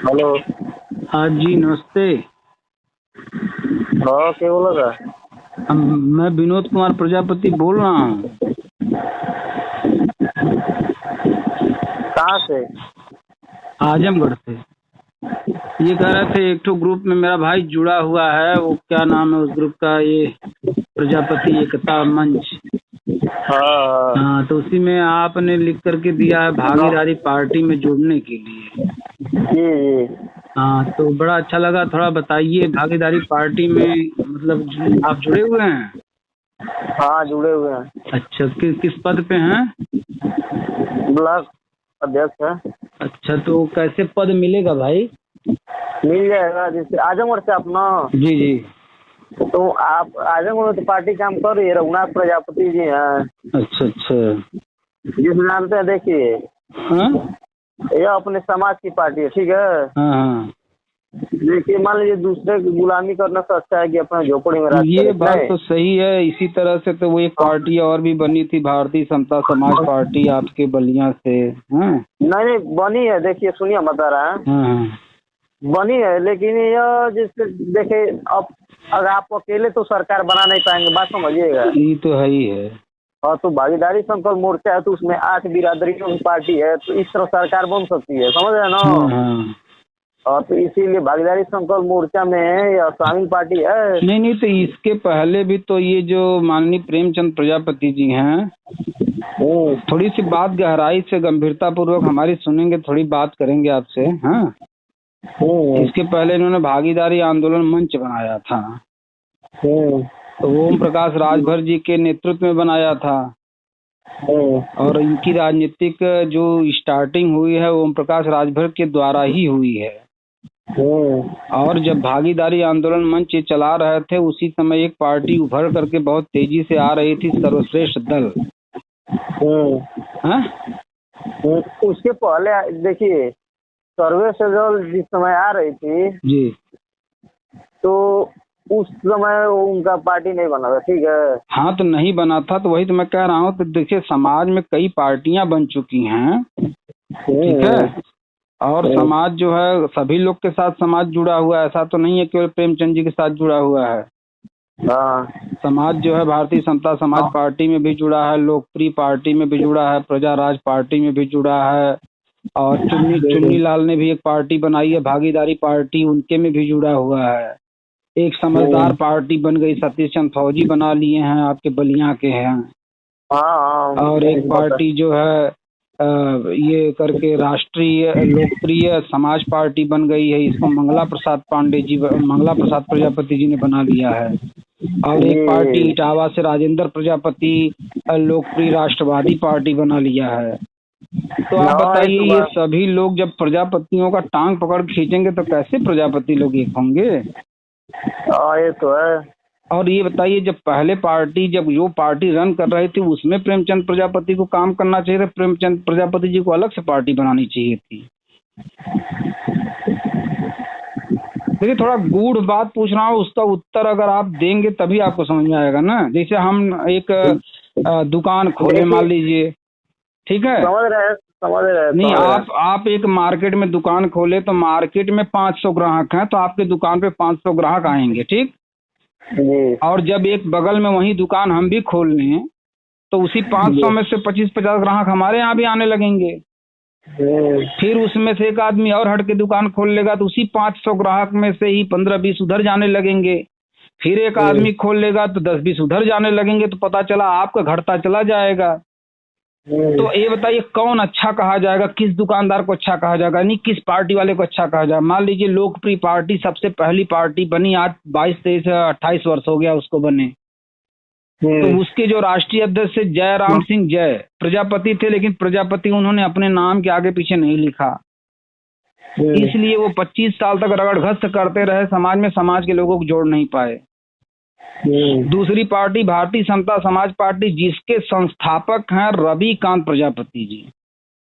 Hello. हाँ जी, नमस्ते। हाँ, क्या बोला था? मैं विनोद कुमार प्रजापति बोल रहा हूँ। कहाँ से? आजमगढ़ से। ये कह रहे थे एक ठो ग्रुप में मेरा भाई जुड़ा हुआ है, वो क्या नाम है उस ग्रुप का, ये प्रजापति एकता मंच। हाँ हाँ, तो उसी में आपने लिख करके दिया है हाँ। भागीदारी पार्टी में जुड़ने के लिए। जी। हाँ, तो बड़ा अच्छा लगा। थोड़ा बताइए, भागीदारी पार्टी में मतलब आप जुड़े हुए हैं? हाँ, जुड़े हुए हैं। अच्छा, किस पद पे हैं? ब्लॉक अध्यक्ष है। अच्छा, तो कैसे पद मिलेगा भाई? मिल जाएगा, जैसे आजमगढ़ से आप ना। जी जी। तो आप आजमगढ़ में तो पार्टी काम कर रही है, रघुनाथ प्रजापति जी हैं। अच्छा अच्छा। जिस नाम से देखिए, हाँ यह अपने समाज की पार्टी है, ठीक है। हाँ हाँ। देखिए, मान लीजिए दूसरे की गुलामी करने से अच्छा है कि अपने झोपड़ी में राज ये करे, बात नहीं? तो सही है। इसी तरह से तो वो एक पार्टी और भी बनी थी, भारतीय समता समाज पार्टी, आपके बलिया से। हाँ नहीं नहीं, बनी है। देखिए, सुनिए, हम बता रहे हैं। हाँ हाँ। बनी है, लेकिन यह जैसे देखे, अब अगर आप अकेले तो सरकार बना नहीं पाएंगे, बात समझिएगा। ये तो है ही है। और तो भागीदारी संकल्प मोर्चा है, तो उसमें 8 बिरादरियों की पार्टी है, तो इस तरह सरकार बन सकती है, समझ रहे हैं ना? हाँ हाँ। और तो इसीलिए भागीदारी संकल्प मोर्चा में यह शामिल पार्टी है। नहीं नहीं, तो इसके पहले भी तो ये जो माननीय प्रेमचंद प्रजापति जी हैं, हम्म। थोड़ी सी बात गहराई से गंभीरता पूर्वक हमारी सुनेंगे, थोड़ी बात करेंगे आपसे। हाँ, हम्म। इसके पहले इन्होंने भागीदारी आंदोलन मंच बनाया था, हम्म। तो ओम प्रकाश राजभर जी के नेतृत्व में बनाया था। हम्म। और इनकी राजनीतिक जो स्टार्टिंग हुई है ओम प्रकाश राजभर के द्वारा ही हुई है। हम्म। और जब भागीदारी आंदोलन मंच ये चला रहे थे, उसी समय एक पार्टी उभर करके बहुत तेजी से आ रही थी, सर्वश्रेष्ठ दल। हम्म। हाँ उसके पहले देखिए, सर्वे से जो जिस समय आ रही थी, जी। तो उस समय वो उनका पार्टी नहीं बना था, ठीक है। हाँ, तो नहीं बना था, तो वही तो मैं कह रहा हूँ। तो देखिए, समाज में कई पार्टियां बन चुकी हैं, ठीक है। हम्म। और हम्म। समाज जो है, सभी लोग के साथ समाज जुड़ा हुआ है, ऐसा तो नहीं है केवल प्रेमचंद जी के साथ जुड़ा हुआ है। हाँ समाज जो है भारतीय समता समाज पार्टी में भी जुड़ा है, लोकप्रिय पार्टी में भी जुड़ा है, प्रजा राज पार्टी में भी जुड़ा है। और चुन्नी चुन्नी लाल ने भी एक पार्टी बनाई है, भागीदारी पार्टी, उनके में भी जुड़ा हुआ है। एक समझदार पार्टी बन गई, सतीश चंद्र फौजी बना लिए हैं, आपके बलिया के हैं। हाँ हाँ, और एक पता। पार्टी जो है ये करके राष्ट्रीय लोकप्रिय समाज पार्टी बन गई है, इसको मंगला प्रसाद प्रजापति जी ने बना लिया है। और एक पार्टी ये इटावा से राजेंद्र प्रजापति लोकप्रिय राष्ट्रवादी पार्टी बना लिया है। तो आप हाँ, ये बताइए, तो ये बात। सभी लोग जब प्रजापतियों का टांग पकड़ खींचेंगे तो कैसे प्रजापति लोग एक होंगे? हाँ, ये तो है। और ये बताइए, जब जो पार्टी रन कर रही थी, उसमें प्रेमचंद प्रजापति को काम करना चाहिए था, प्रेमचंद प्रजापति जी को अलग से पार्टी बनानी चाहिए थी। देखिए, थोड़ा गूढ़ बात पूछ रहा हूँ, उसका उत्तर अगर आप देंगे तभी आपको समझ में आएगा ना। जैसे हम एक दुकान खोले, मान देखिए, लीजिए, ठीक है। समझ रहे नहीं, समझ रहे। आप एक मार्केट में दुकान खोले, तो मार्केट में 500 ग्राहक हैं, तो आपके दुकान पे 500 ग्राहक आएंगे, ठीक। जी। और जब एक बगल में वही दुकान हम भी खोल लें, तो उसी 500 जी। में से 25-50 ग्राहक हमारे यहाँ भी आने लगेंगे। हम्म। फिर उसमें से एक आदमी और हट के दुकान खोल लेगा, तो उसी 500 ग्राहक में से ही 15-20 उधर जाने लगेंगे। फिर एक हम्म। आदमी खोल लेगा तो 10-20 उधर जाने लगेंगे, तो पता चला आपका घटता चला जाएगा। हम्म। तो ये बताइए, कौन अच्छा कहा जाएगा, किस दुकानदार को अच्छा कहा जाएगा, नहीं किस पार्टी वाले को अच्छा कहा जाएगा? मान लीजिए, लोकप्रिय पार्टी सबसे पहली पार्टी बनी, आज 22-23-28 वर्ष हो गया उसको बने। तो हम्म। उसके जो राष्ट्रीय अध्यक्ष जयराम सिंह जय प्रजापति थे, लेकिन प्रजापति उन्होंने अपने नाम के आगे पीछे नहीं लिखा। हम्म। इसलिए वो 25 साल तक रगड़ घस करते रहे, समाज में समाज के लोगों को जोड़ नहीं पाए। दूसरी पार्टी भारतीय समता समाज पार्टी, जिसके संस्थापक हैं रविकांत प्रजापति जी।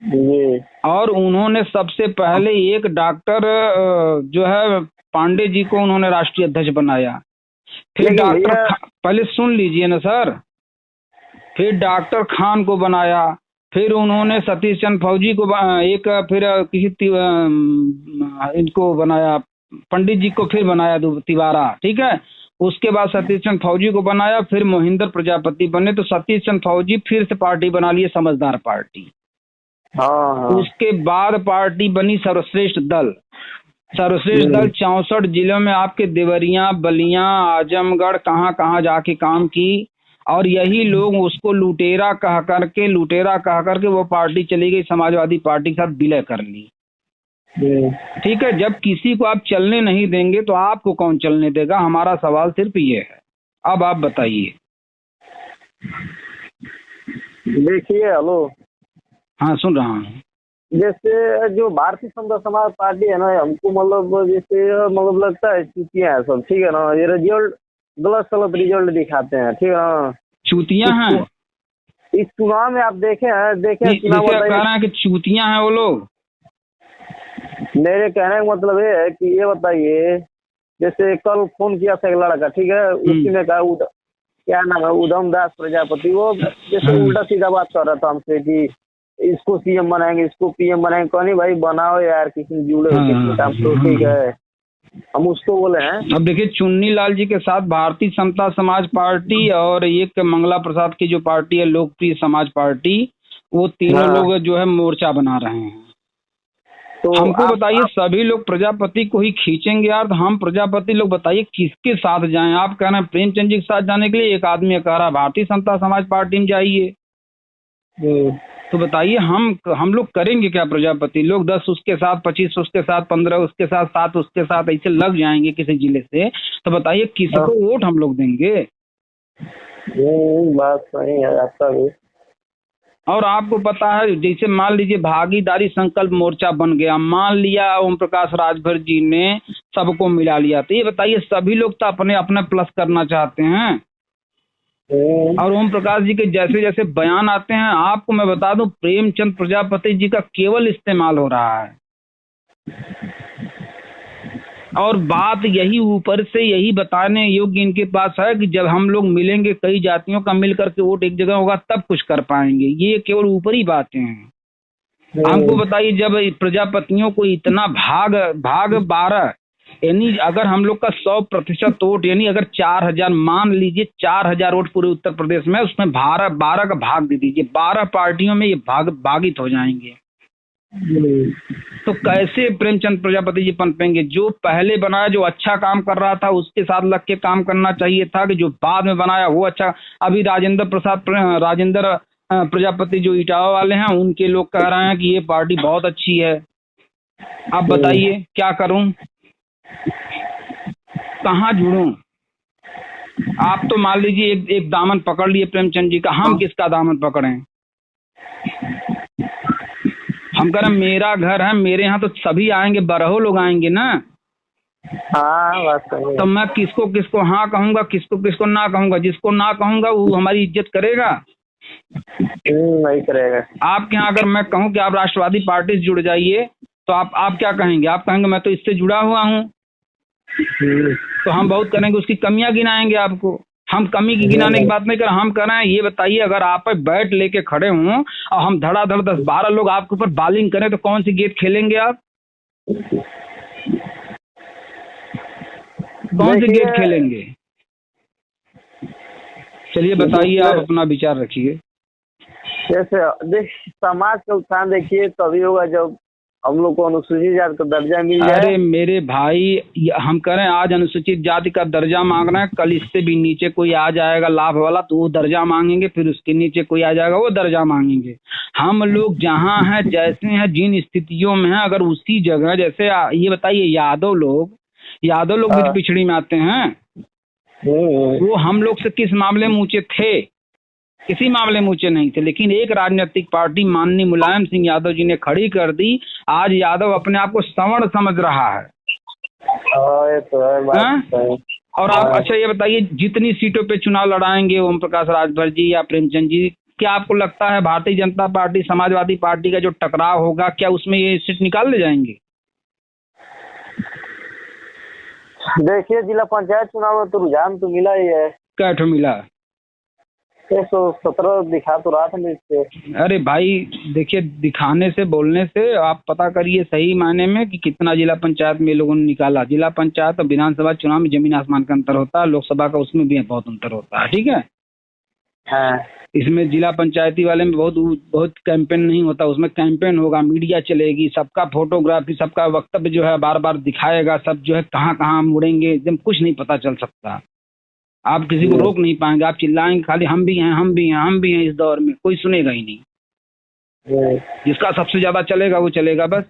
जी। और उन्होंने सबसे पहले एक डॉक्टर जो है पांडे जी को उन्होंने राष्ट्रीय अध्यक्ष बनाया। फिर लेकिन भैया। पहले सुन लीजिए ना सर। फिर डॉक्टर खान को बनाया। फिर उन्होंने सतीश चंद्र फौजी को एक फिर किसी इनको बनाया, पंडित जी को फिर बनाया तिवारा, ठीक है। उसके बाद सतीश चंद्र फौजी को बनाया, फिर मोहिंदर प्रजापति बने, तो सतीश चंद्र फौजी फिर से पार्टी बना लिए, समझदार पार्टी। हाँ उसके बाद पार्टी बनी सर्वश्रेष्ठ दल। सर्वश्रेष्ठ दल 64 जिलों में आपके देवरिया, बलिया, आजमगढ़, कहाँ कहाँ जाके काम की, और यही लोग उसको लुटेरा कह करके वो पार्टी चली गई, समाजवादी पार्टी के साथ विलय कर ली। ठीक है, जब किसी को आप चलने नहीं देंगे तो आपको कौन चलने देगा? हमारा सवाल सिर्फ ये है। अब आप बताइए। देखिए, हेलो, हाँ सुन रहा हूँ। जैसे जो भारतीय जनता समाज पार्टी है ना, हमको मतलब जैसे मतलब लगता है चुतिया है सब, ठीक है ना। ये रिजल्ट गलत रिजल्ट दिखाते हैं, ठीक है ना। चूतियां हैं इस चुनाव में आप देखे जैसे आप कह रहे हैं कि चूतियां हैं वो लोग। मेरे कहने का मतलब ये है कि ये बताइए, जैसे कल फोन किया था एक लड़का, ठीक है, उसी ने कहा क्या नाम है, उधम दास प्रजापति, वो जैसे उल्टा सीधा बात कर रहा था हमसे कि इसको सीएम बनाएंगे, इसको पीएम बनाएंगे। कौन भाई बनाओ यार, किसी जुड़े हो किसी काम तो ठीक है, हम उसको बोले हैं। अब देखिए, चुन्नी लाल जी के साथ भारतीय समता समाज पार्टी और एक मंगला प्रसाद की जो पार्टी है लोकप्रिय समाज पार्टी, वो तीनों लोग जो है मोर्चा बना रहे हैं। तो हमको बताइए, सभी लोग प्रजापति को ही खींचेंगे यार, तो हम प्रजापति लोग बताइए किसके साथ जाएं? आप कह रहे हैं प्रेमचंद जी के साथ जाने के लिए, एक आदमी कह रहा है भारतीय समता समाज पार्टी में जाइए। तो बताइए हम लोग करेंगे क्या? प्रजापति लोग 10 उसके साथ, 25 उसके साथ, 15 उसके साथ, 7 उसके साथ, ऐसे लग जाएंगे किसी जिले से, तो बताइए किसको वोट हम लोग देंगे? बात सही है आपका भी। और आपको पता है, जैसे मान लीजिए भागीदारी संकल्प मोर्चा बन गया, मान लिया ओम प्रकाश राजभर जी ने सबको मिला लिया, तो ये बताइए सभी लोग तो अपने अपने प्लस करना चाहते हैं। और ओम प्रकाश जी के जैसे जैसे बयान आते हैं, आपको मैं बता दूं, प्रेमचंद प्रजापति जी का केवल इस्तेमाल हो रहा है। और बात यही ऊपर से यही बताने योग्य इनके पास है कि जब हम लोग मिलेंगे, कई जातियों का मिल करके वोट एक जगह होगा, तब कुछ कर पाएंगे। ये केवल ऊपरी बातें हैं। हमको बताइए, जब प्रजापतियों को इतना भाग 12, यानी अगर हम लोग का 100% वोट, यानी अगर 4000, मान लीजिए 4000 वोट पूरे उत्तर प्रदेश में, उसमें 12 का भाग दे दीजिए, 12 पार्टियों में ये भागित हो जाएंगे। तो कैसे प्रेमचंद प्रजापति जी पनपेंगे? जो पहले बनाया, जो अच्छा काम कर रहा था, उसके साथ लग के काम करना चाहिए था, कि जो बाद में बनाया वो अच्छा। अभी राजेंद्र प्रजापति जो इटावा वाले हैं, उनके लोग कह रहे हैं कि ये पार्टी बहुत अच्छी है। अब बताइए क्या करूं, कहाँ जुड़ूं? आप तो मान लीजिए एक दामन पकड़ लिए प्रेमचंद जी का, हम किसका दामन पकड़ें? हम कह रहे हैं मेरा घर है, मेरे यहाँ तो सभी आएंगे, 12 लोग आएंगे ना। हाँ, बात सही है। तो मैं किसको किसको हाँ कहूंगा, किसको किसको ना कहूंगा? जिसको ना कहूंगा वो हमारी इज्जत करेगा? नहीं करेगा। आपके यहाँ अगर मैं कहूँ कि आप राष्ट्रवादी पार्टी से जुड़ जाइए, तो आप क्या कहेंगे? आप कहेंगे मैं तो इससे जुड़ा हुआ हूँ। तो हम बहुत करेंगे, उसकी कमियां गिनाएंगे आपको। हम कमी की गिनाने की बात नहीं कर रहे, हम कह रहे हैं ये बताइए, अगर आप पे बैट लेके खड़े हों और हम धड़ाधड़ 10-12 लोग आपके ऊपर बॉलिंग करें, तो कौन सी गेंद खेलेंगे आप? कौन सी गेंद खेलेंगे? चलिए बताइए, आप अपना विचार रखिए। जैसे समाज का उत्थान देखिए तभी होगा जब हम लोग को अनुसूचित जाति का दर्जा मिल जाए। अरे मेरे भाई, हम कह रहे हैं आज अनुसूचित जाति का दर्जा मांग रहे हैं, कल इससे भी नीचे कोई आ जाएगा लाभ वाला, तो वो दर्जा मांगेंगे, फिर उसके नीचे कोई आ जाएगा वो दर्जा मांगेंगे। हम लोग जहाँ हैं, जैसे हैं, जिन स्थितियों में हैं, अगर उसी जगह, जैसे ये बताइए यादव लोग भी पिछड़ी में आते हैं। वो हम लोग से किस मामले में ऊंचे थे? किसी मामले में ऊंचे नहीं थे, लेकिन एक राजनीतिक पार्टी माननीय मुलायम सिंह यादव जी ने खड़ी कर दी। आज यादव अपने आप को सवर्ण समझ रहा है। तो है बात। और आप अच्छा ये बताइए, जितनी सीटों पे चुनाव लड़ाएंगे ओम प्रकाश राजभर जी या प्रेमचंद जी, क्या आपको लगता है भारतीय जनता पार्टी समाजवादी पार्टी का जो टकराव होगा, क्या उसमें ये सीट निकाल ले जाएंगे? देखिए, जिला पंचायत चुनाव में तो रुझान तो मिला ही है। क्या मिला? 117 दिखा तो रहा था लिस्ट पे। अरे भाई देखिए, दिखाने से बोलने से आप पता करिए सही मायने में कि कितना जिला पंचायत में लोगों ने निकाला। जिला पंचायत और विधानसभा चुनाव में जमीन आसमान का अंतर होता है, लोकसभा का उसमें भी बहुत अंतर होता है, ठीक है। हाँ इसमें जिला पंचायती वाले में बहुत बहुत कैंपेन नहीं होता, उसमें कैंपेन होगा, मीडिया चलेगी, सबका फोटोग्राफी, सबका वक्तव्य जो है बार बार दिखाएगा, सब जो है कहाँ कहाँ मुड़ेंगे एकदम कुछ नहीं पता चल सकता। आप किसी को रोक नहीं पाएंगे, आप चिल्लाएंगे खाली हम भी हैं, हम भी हैं, हम भी हैं, इस दौर में कोई सुनेगा ही नहीं। जिसका सबसे ज्यादा चलेगा वो चलेगा बस।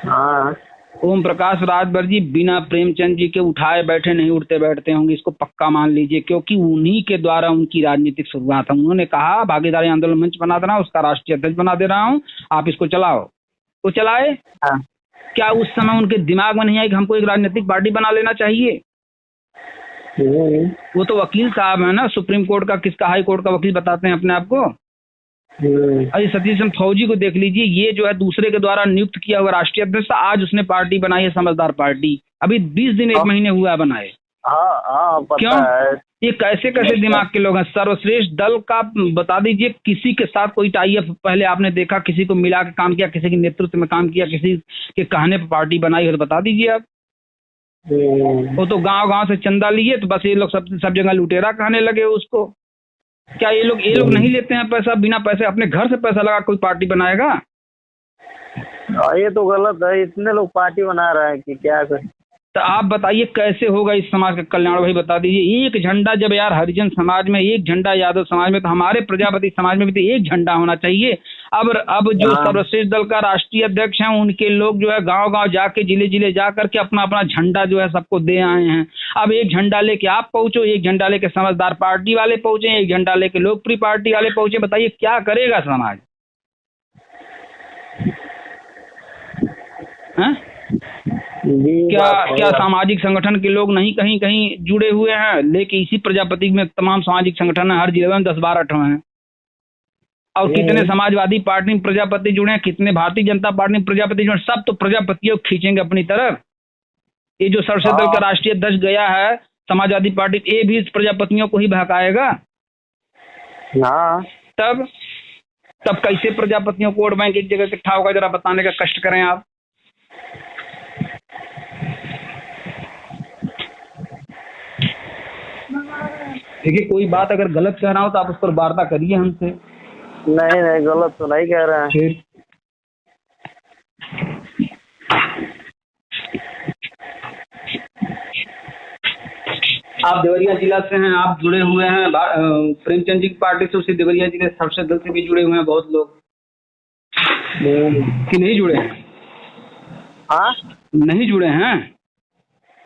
हाँ ओम प्रकाश राजभर जी बिना प्रेमचंद जी के उठाए बैठे नहीं उठते बैठते होंगे, इसको पक्का मान लीजिए, क्योंकि उन्हीं के द्वारा उनकी राजनीतिक शुरुआत है। उन्होंने कहा भागीदारी आंदोलन मंच बना देना, उसका राष्ट्रीय अध्यक्ष बना दे रहा हूँ, आप इसको चलाओ। वो चलाए। हाँ। क्या उस समय उनके दिमाग में नहीं आई कि हमको एक राजनीतिक पार्टी बना लेना चाहिए? वो तो वकील साहब है ना, सुप्रीम कोर्ट का, किसका, हाई कोर्ट का वकील बताते हैं अपने आप को। अरे सतीश चंद्र फौजी को देख लीजिए, ये जो है दूसरे के द्वारा नियुक्त किया हुआ राष्ट्रीय अध्यक्ष, आज उसने पार्टी बनाई है समझदार पार्टी, अभी 20 दिन 1 महीने हुआ बनाए। क्यों? ये कैसे कैसे दिमाग के लोग हैं। सर्वश्रेष्ठ दल का बता दीजिए, किसी के साथ कोई टाई अप पहले आपने देखा? किसी को मिला के काम किया, किसी के नेतृत्व में काम किया, किसी के कहने पर पार्टी बनाई है तो बता दीजिए आप। वो तो गांव गांव से चंदा लिए तो बस ये लोग सब जगह लुटेरा कहने लगे उसको। क्या ये लोग नहीं लेते हैं पैसा? बिना पैसे अपने घर से पैसा लगा कोई पार्टी बनाएगा? ये तो गलत है, इतने लोग पार्टी बना रहे हैं कि क्या कर। तो आप बताइए कैसे होगा इस समाज का कल्याण? भाई बता दीजिए। एक झंडा जब यार हरिजन समाज में एक झंडा, यादव समाज में, तो हमारे प्रजापति समाज में भी तो एक झंडा होना चाहिए। अब जो सर्वश्रेष्ठ दल का राष्ट्रीय अध्यक्ष हैं, उनके लोग जो है गांव गांव जाके, जिले जिले जा करके अपना अपना झंडा जो है सबको दे आए हैं। अब एक झंडा लेके आप पहुंचो, एक झंडा लेके समझदार पार्टी वाले पहुंचे, एक झंडा लेके लोकप्रिय पार्टी वाले पहुंचे। बताइए क्या करेगा समाज? हैं? क्या सामाजिक संगठन के लोग नहीं कहीं कहीं जुड़े हुए हैं? लेकिन इसी प्रजापति में तमाम सामाजिक संगठन है, हर जिले में 10-12 ठो हैं। और कितने समाजवादी पार्टी में प्रजापति जुड़े हैं, कितने भारतीय जनता पार्टी में प्रजापति जुड़े, सब तो प्रजापतियों को खींचेंगे अपनी तरफ। ये जो सर्वश्रेष्ठ दल का राष्ट्रीय अध्यक्ष गया है समाजवादी पार्टी, ये भी प्रजापतियों को ही बहकाएगा। तब कैसे प्रजापतियों को वोट बैंक एक जगह इकट्ठा होगा? जरा बताने का कष्ट करें आप। देखिए, कोई बात अगर गलत कह रहा हो तो आप उस पर वार्ता करिए हमसे। नहीं गलत तो नहीं कह रहे हैं। फिर आप देवरिया जिला से हैं, आप जुड़े हुए हैं प्रेमचंद जी की पार्टी से, उसी देवरिया जिले सर्वश्रेष्ठ दल से भी जुड़े हुए हैं बहुत लोग, कि नहीं जुड़े हैं? हाँ नहीं जुड़े हैं?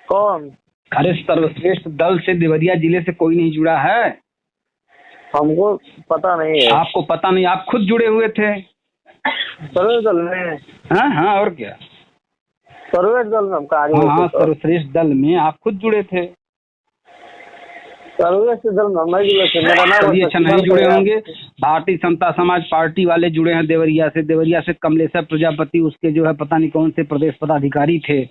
कौन? अरे सर्वश्रेष्ठ दल से देवरिया जिले से कोई नहीं जुड़ा है? हमको पता नहीं है। आपको पता नहीं? आप खुद जुड़े हुए थे सर्वश्रेष्ठ दल में? हाँ और क्या, सर्वश्रेष्ठ दल में हम कहा? हाँ सर्वश्रेष्ठ दल में आप खुद जुड़े थे। सर्वश्रेष्ठ दल में मेरा नाम अच्छा नहीं जुड़े होंगे। भारतीय जनता समाज पार्टी वाले जुड़े हैं देवरिया से। देवरिया से कमलेश्वर प्रजापति, उसके जो है पता नहीं कौन से प्रदेश पदाधिकारी थे।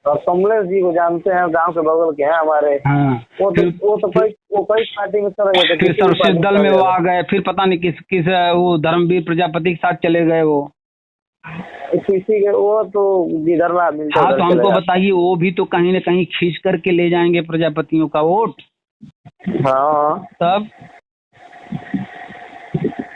और कमलेश जी को जानते हैं, गांव के बगल के हैं हमारे। हाँ वो तो कई पार्टी में चले गए थे। फिर सर्वश्रेष्ठ दल में वो आ गए, फिर पता नहीं किस वो धर्मवीर प्रजापति के साथ चले गए वो। किसी के वो तो जिधर ना मिलता। हाँ तो हमको बताइए, वो भी तो कहीं न कहीं खींच करके ले जाएंगे प्रजापतियों का वोट। हाँ तब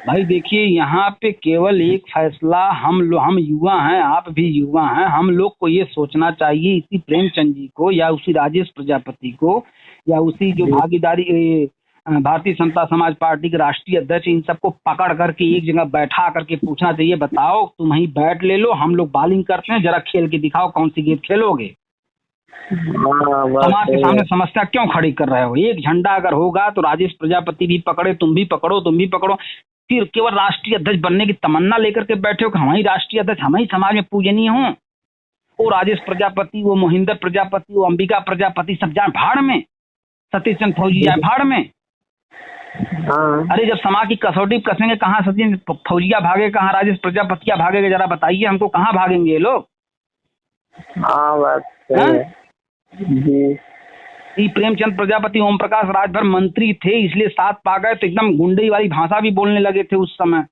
भाई देखिए, यहाँ पे केवल एक फैसला हम युवा हैं, आप भी युवा हैं, हम लोग को ये सोचना चाहिए, इसी प्रेमचंद जी को या उसी राजेश प्रजापति को या उसी जो भागीदारी भारतीय जनता समाज पार्टी के राष्ट्रीय अध्यक्ष, इन सबको पकड़ करके एक जगह बैठा करके पूछना चाहिए, बताओ तुम ही बैट ले लो, हम लोग बॉलिंग करते हैं, जरा खेल के दिखाओ कौन सी गेंद खेलोगे। समाज के सामने समस्या क्यों खड़ी कर रहे हो? एक झंडा अगर होगा तो राजेश प्रजापति भी पकड़े, तुम भी पकड़ो, तुम भी पकड़ो। फिर केवल राष्ट्रीय अध्यक्ष बनने की तमन्ना लेकर के बैठे हो कि हमारी राष्ट्रीय अध्यक्ष, हमारी समाज में पूजनीय हो। वो राजेश प्रजापति, वो मोहिंदर प्रजापति, वो अंबिका प्रजापति सब जाए भाड़ में, सतीश चंद्र फौजी जाए भाड़ में। अरे जब समाज की कसौटी कसेंगे, कहाँ सतीश फौजिया भागे, कहाँ राजेश प्रजापतिया भागेगा? जरा बताइए हमको, कहाँ भागेंगे ये लोग? हाँ बात है जी। ये प्रेमचंद प्रजापति ओम प्रकाश राजभर मंत्री थे इसलिए साथ पा गए, तो एकदम गुंडई वाली भाषा भी बोलने लगे थे उस समय।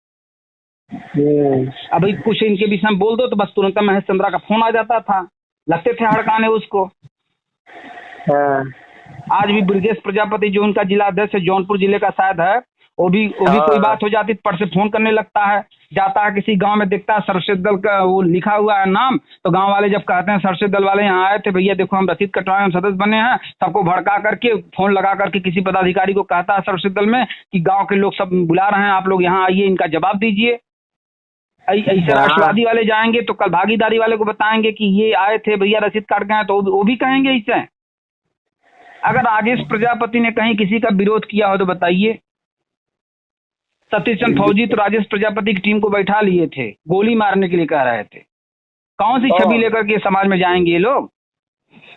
अभी कुछ इनके विषय में बोल दो तो बस तुरंत महेश चंद्रा का फोन आ जाता था, लगते थे हड़काने उसको। आज भी ब्रजेश प्रजापति जो उनका जिला अध्यक्ष है, जौनपुर जिले का शायद है, वो भी कोई बात हो जाती पर से फोन करने लगता है। जाता है किसी गांव में, देखता है सर्वश्रेष्ठ दल का वो लिखा हुआ है नाम, तो गांव वाले जब कहते हैं सर्वश्रेष्ठ दल वाले यहाँ आए थे भैया देखो हम रसीद कटवाए हम सदस्य बने हैं, सबको भड़का करके फोन लगा करके किसी पदाधिकारी को कहता है सर्वश्रेष्ठ दल में कि गाँव के लोग सब बुला रहे हैं, आप लोग यहाँ आइए, इनका जवाब दीजिए। ऐसे राष्ट्रवादी वाले जाएंगे तो कल भागीदारी वाले को बताएंगे कि ये आए थे भैया रसीद काट गए, तो वो भी कहेंगे इससे। अगर राजेश प्रजापति ने कहीं किसी का विरोध किया हो तो बताइए। सतीश चंद्र फौजी तो राजेश प्रजापति की टीम को बैठा लिए थे, गोली मारने के लिए कह रहे थे। कौन सी छवि लेकर के समाज में जाएंगे ये लोग?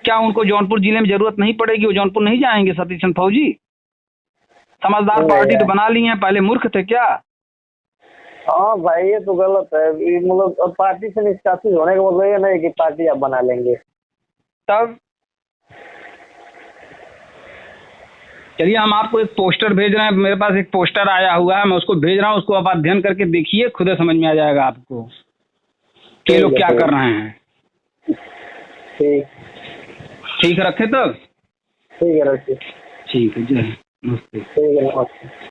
क्या उनको जौनपुर जिले में जरूरत नहीं पड़ेगी, वो जौनपुर नहीं जाएंगे सतीश चंद्र फौजी? समझदार पार्टी तो बना ली है, पहले मूर्ख थे क्या? हाँ भाई ये तो गलत है, मतलब पार्टी से निष्कासित होने का मतलब ये नहीं कि पार्टी आप बना लेंगे। तब चलिए हम आपको एक पोस्टर भेज रहे हैं, मेरे पास एक पोस्टर आया हुआ है, मैं उसको भेज रहा हूँ, उसको आप अध्ययन करके देखिए, खुद समझ में आ जाएगा आपको कि लोग क्या कर रहे हैं। ठीक है, रखे तब? ठीक है रखिए। ठीक है, जय नमस्ते। ठीक है नमस्ते।